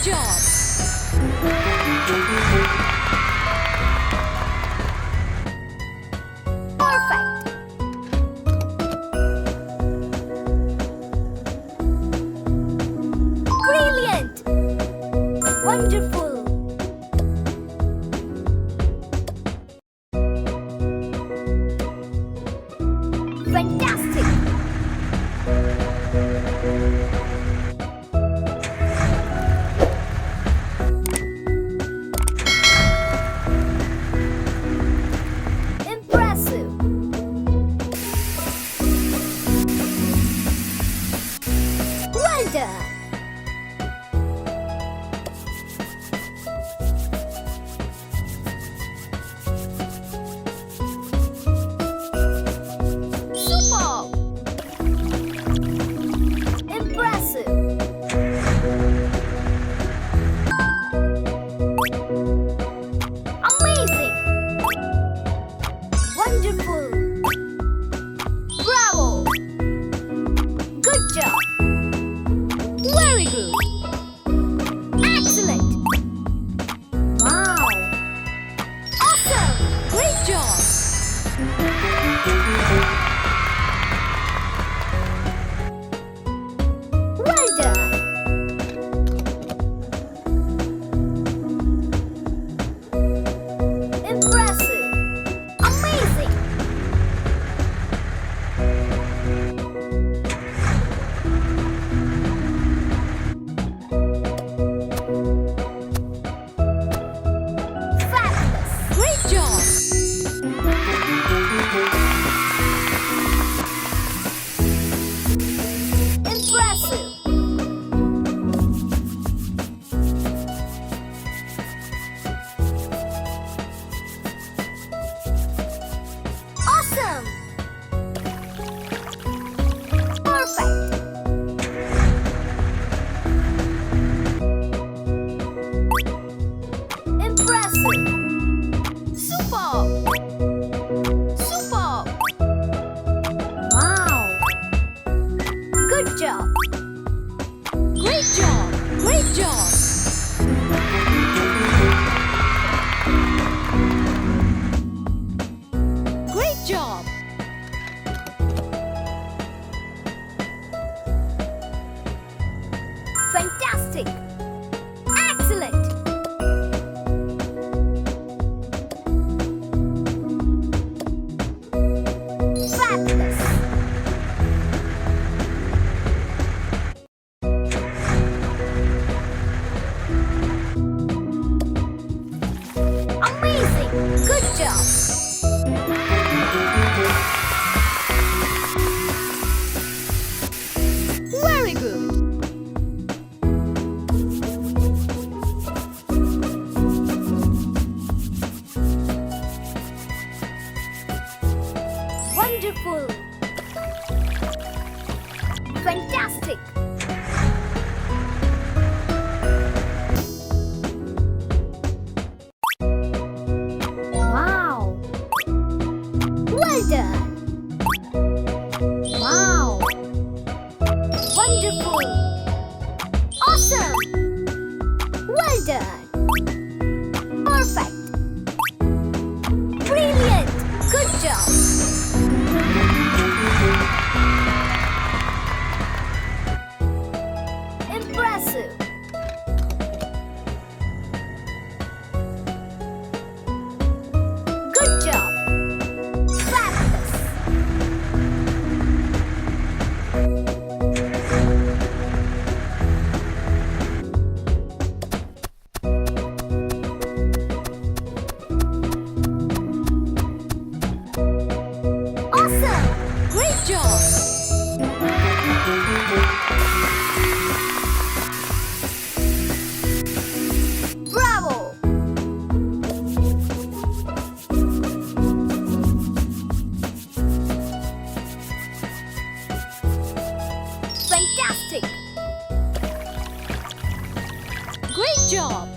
job! Perfect! Brilliant! Wonderful! Fantastic! Impressive! Well done! Superb! Impressive! Amazing! Wonderful! Bravo! Good job! Very good! Excellent! Wow! Awesome! Great job! Well done! Impressive! Amazing! Fabulous! Great job! Impressive! Awesome! Perfect! Impressive! Superb! Superb! Wow! Good job! Great job! Great job! Great job! Fantastic! Excellent! Fabulous! Amazing! Good job! Very good! Wonderful! Fantastic! Wow! Well done! Wow! Wonderful! Awesome! Well done! Perfect! Brilliant! Good job! Impressive! Good job! Fabulous! Awesome! Great job! Bravo! Fantastic! Great job!